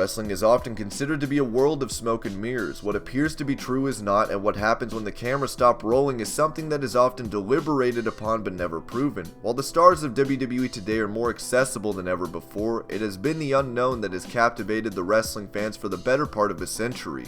Wrestling is often considered to be a world of smoke and mirrors. What appears to be true is not, and what happens when the camera stops rolling is something that is often deliberated upon but never proven. While the stars of WWE today are more accessible than ever before, it has been the unknown that has captivated the wrestling fans for the better part of a century.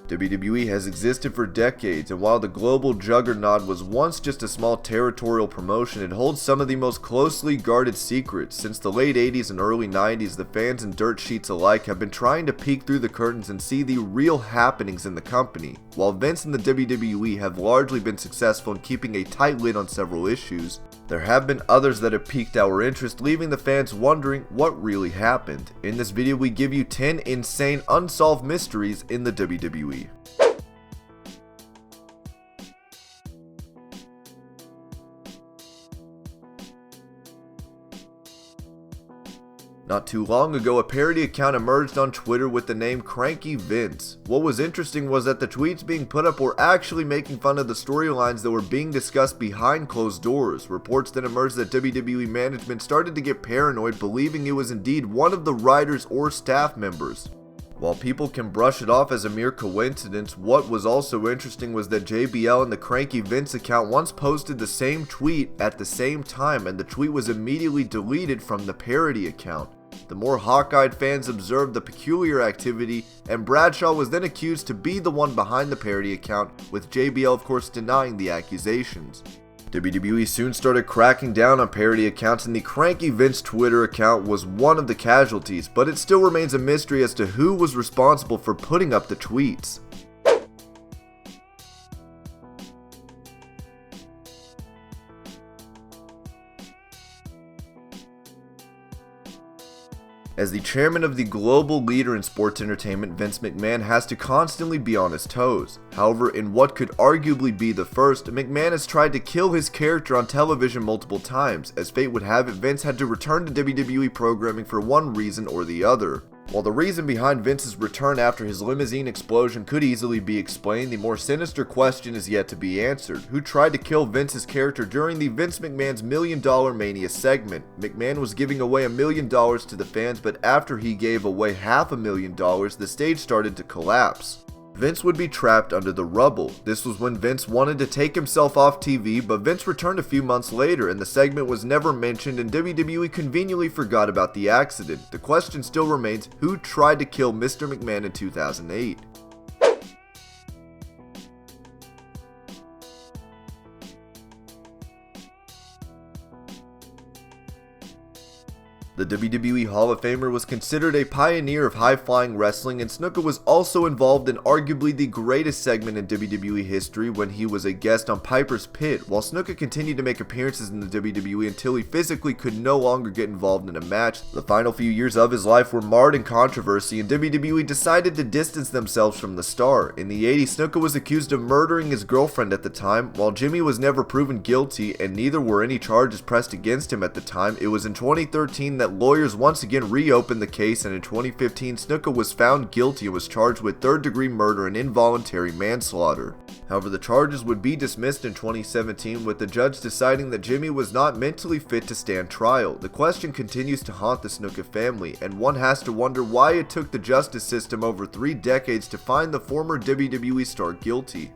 WWE has existed for decades, and while the global juggernaut was once just a small territorial promotion, it holds some of the most closely guarded secrets. Since the late 80s and early 90s, the fans and dirt sheets alike have been trying to peek through the curtains and see the real happenings in the company. While Vince and the WWE have largely been successful in keeping a tight lid on several issues, there have been others that have piqued our interest, leaving the fans wondering what really happened. In this video, we give you 10 insane unsolved mysteries in the WWE. Not too long ago, a parody account emerged on Twitter with the name Cranky Vince. What was interesting was that the tweets being put up were actually making fun of the storylines that were being discussed behind closed doors. Reports then emerged that WWE management started to get paranoid, believing it was indeed one of the writers or staff members. While people can brush it off as a mere coincidence, what was also interesting was that JBL and the Cranky Vince account once posted the same tweet at the same time, and the tweet was immediately deleted from the parody account. The more hawk-eyed fans observed the peculiar activity, and Bradshaw was then accused to be the one behind the parody account, with JBL of course denying the accusations. WWE soon started cracking down on parody accounts, and the Cranky Vince Twitter account was one of the casualties, but it still remains a mystery as to who was responsible for putting up the tweets. As the chairman of the global leader in sports entertainment, Vince McMahon has to constantly be on his toes. However, in what could arguably be the first, McMahon has tried to kill his character on television multiple times. As fate would have it, Vince had to return to WWE programming for one reason or the other. While the reason behind Vince's return after his limousine explosion could easily be explained, the more sinister question is yet to be answered. Who tried to kill Vince's character during the Vince McMahon's $1 Million Mania segment? McMahon was giving away $1 million to the fans, but after he gave away $500,000, the stage started to collapse. Vince would be trapped under the rubble. This was when Vince wanted to take himself off TV, but Vince returned a few months later and the segment was never mentioned, and WWE conveniently forgot about the accident. The question still remains, who tried to kill Mr. McMahon in 2008? The WWE Hall of Famer was considered a pioneer of high-flying wrestling, and Snuka was also involved in arguably the greatest segment in WWE history when he was a guest on Piper's Pit. While Snuka continued to make appearances in the WWE until he physically could no longer get involved in a match, the final few years of his life were marred in controversy, and WWE decided to distance themselves from the star. In the 80s, Snuka was accused of murdering his girlfriend at the time. While Jimmy was never proven guilty, and neither were any charges pressed against him at the time, it was in 2013 that lawyers once again reopened the case, and in 2015 Snuka was found guilty and was charged with third-degree murder and involuntary manslaughter. However, the charges would be dismissed in 2017, with the judge deciding that Jimmy was not mentally fit to stand trial. The question continues to haunt the Snuka family, and one has to wonder why it took the justice system over 3 decades to find the former WWE star guilty.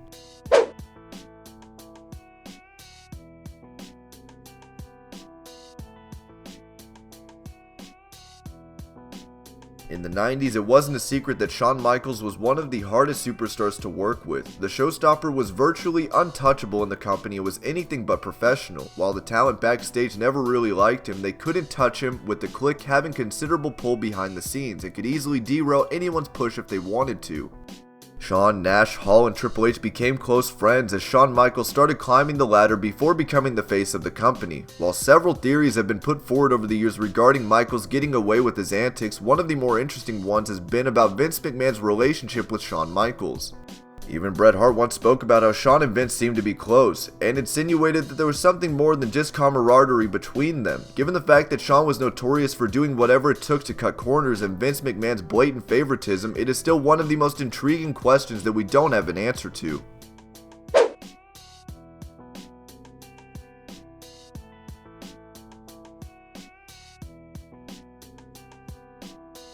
In the 90s, it wasn't a secret that Shawn Micheals was one of the hardest superstars to work with. The showstopper was virtually untouchable in the company and was anything but professional. While the talent backstage never really liked him, they couldn't touch him, with the Clique having considerable pull behind the scenes and could easily derail anyone's push if they wanted to. Shawn, Nash, Hall, and Triple H became close friends as Shawn Micheals started climbing the ladder before becoming the face of the company. While several theories have been put forward over the years regarding Micheals getting away with his antics, one of the more interesting ones has been about Vince McMahon's relationship with Shawn Micheals. Even Bret Hart once spoke about how Shawn and Vince seemed to be close, and insinuated that there was something more than just camaraderie between them. Given the fact that Shawn was notorious for doing whatever it took to cut corners and Vince McMahon's blatant favoritism, it is still one of the most intriguing questions that we don't have an answer to.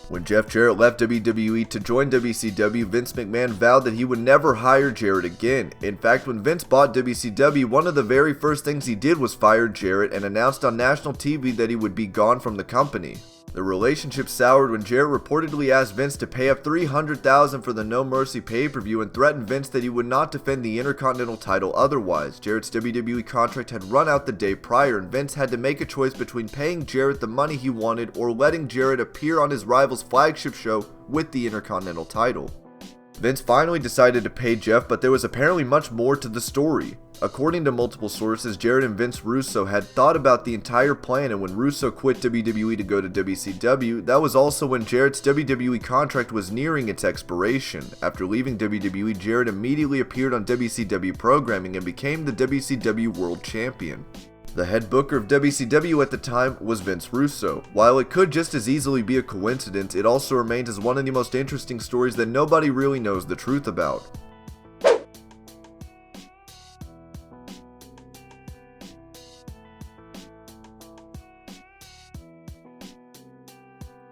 When Jeff Jarrett left WWE to join WCW, Vince McMahon vowed that he would never hire Jarrett again. In fact, when Vince bought WCW, one of the very first things he did was fire Jarrett and announced on national TV that he would be gone from the company. The relationship soured when Jarrett reportedly asked Vince to pay up $300,000 for the No Mercy pay-per-view and threatened Vince that he would not defend the Intercontinental title otherwise. Jarrett's WWE contract had run out the day prior, and Vince had to make a choice between paying Jarrett the money he wanted or letting Jarrett appear on his rival's flagship show with the Intercontinental title. Vince finally decided to pay Jeff, but there was apparently much more to the story. According to multiple sources, Jarrett and Vince Russo had thought about the entire plan, and when Russo quit WWE to go to WCW, that was also when Jarrett's WWE contract was nearing its expiration. After leaving WWE, Jarrett immediately appeared on WCW programming and became the WCW World Champion. The head booker of WCW at the time was Vince Russo. While it could just as easily be a coincidence, it also remains as one of the most interesting stories that nobody really knows the truth about.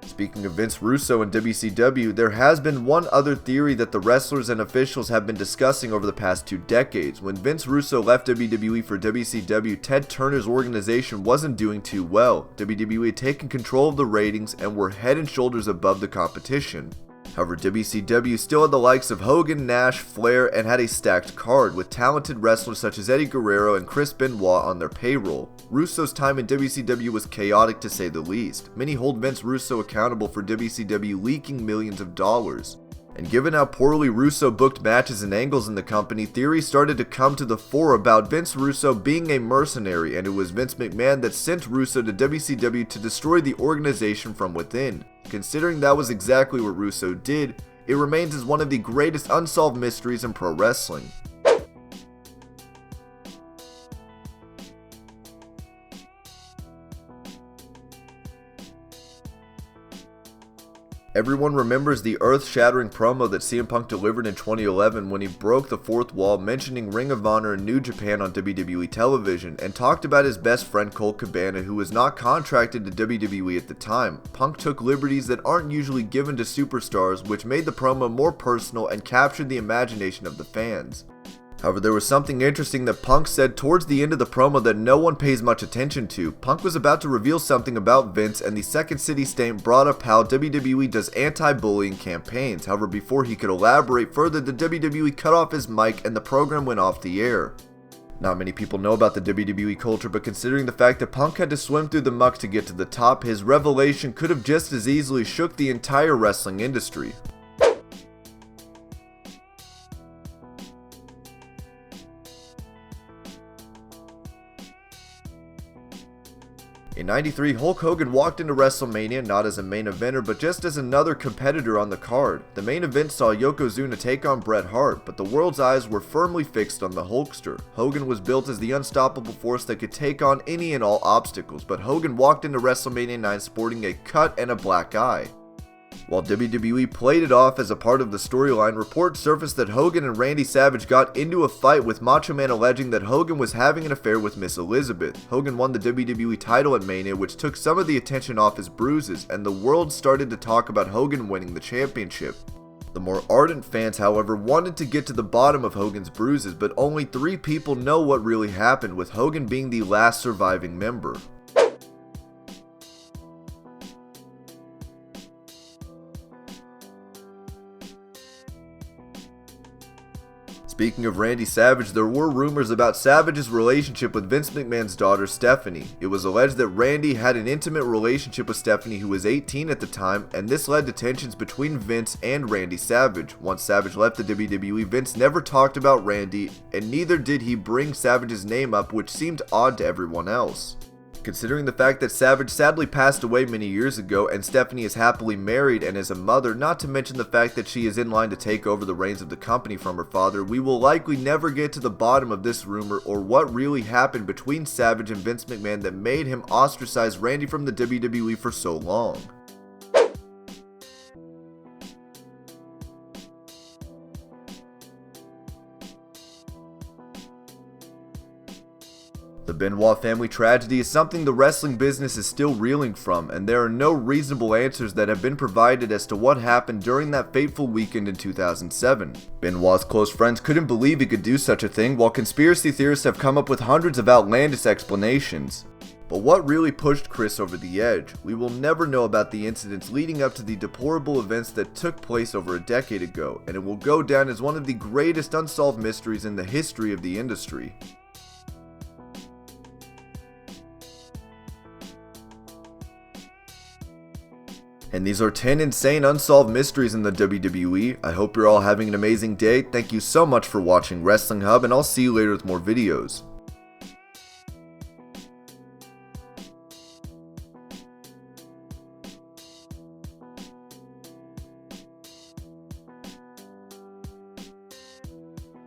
Speaking of Vince Russo and WCW, there has been one other theory that the wrestlers and officials have been discussing over the past 2 decades. When Vince Russo left WWE for WCW, Ted Turner's organization wasn't doing too well. WWE had taken control of the ratings and were head and shoulders above the competition. However, WCW still had the likes of Hogan, Nash, Flair, and had a stacked card, with talented wrestlers such as Eddie Guerrero and Chris Benoit on their payroll. Russo's time in WCW was chaotic to say the least. Many hold Vince Russo accountable for WCW leaking millions of dollars. And given how poorly Russo booked matches and angles in the company, theories started to come to the fore about Vince Russo being a mercenary, and it was Vince McMahon that sent Russo to WCW to destroy the organization from within. Considering that was exactly what Russo did, it remains as one of the greatest unsolved mysteries in pro wrestling. Everyone remembers the earth-shattering promo that CM Punk delivered in 2011 when he broke the fourth wall, mentioning Ring of Honor and New Japan on WWE television, and talked about his best friend Colt Cabana, who was not contracted to WWE at the time. Punk took liberties that aren't usually given to superstars, which made the promo more personal and captured the imagination of the fans. However, there was something interesting that Punk said towards the end of the promo that no one pays much attention to. Punk was about to reveal something about Vince, and the Second City Stamp brought up how WWE does anti-bullying campaigns. However, before he could elaborate further, the WWE cut off his mic and the program went off the air. Not many people know about the WWE culture, but considering the fact that Punk had to swim through the muck to get to the top, his revelation could have just as easily shook the entire wrestling industry. In '93, Hulk Hogan walked into WrestleMania not as a main eventer, but just as another competitor on the card. The main event saw Yokozuna take on Bret Hart, but the world's eyes were firmly fixed on the Hulkster. Hogan was built as the unstoppable force that could take on any and all obstacles, but Hogan walked into WrestleMania 9 sporting a cut and a black eye. While WWE played it off as a part of the storyline, reports surfaced that Hogan and Randy Savage got into a fight, with Macho Man alleging that Hogan was having an affair with Miss Elizabeth. Hogan won the WWE title at Mania, which took some of the attention off his bruises, and the world started to talk about Hogan winning the championship. The more ardent fans, however, wanted to get to the bottom of Hogan's bruises, but only 3 people know what really happened, with Hogan being the last surviving member. Speaking of Randy Savage, there were rumors about Savage's relationship with Vince McMahon's daughter Stephanie. It was alleged that Randy had an intimate relationship with Stephanie, who was 18 at the time, and this led to tensions between Vince and Randy Savage. Once Savage left the WWE, Vince never talked about Randy, and neither did he bring Savage's name up, which seemed odd to everyone else. Considering the fact that Savage sadly passed away many years ago, and Stephanie is happily married and is a mother, not to mention the fact that she is in line to take over the reins of the company from her father, we will likely never get to the bottom of this rumor or what really happened between Savage and Vince McMahon that made him ostracize Randy from the WWE for so long. The Benoit family tragedy is something the wrestling business is still reeling from, and there are no reasonable answers that have been provided as to what happened during that fateful weekend in 2007. Benoit's close friends couldn't believe he could do such a thing, while conspiracy theorists have come up with hundreds of outlandish explanations. But what really pushed Chris over the edge? We will never know about the incidents leading up to the deplorable events that took place over a decade ago, and it will go down as one of the greatest unsolved mysteries in the history of the industry. And these are 10 insane unsolved mysteries in the WWE. I hope you're all having an amazing day. Thank you so much for watching Wrestling Hub, and I'll see you later with more videos.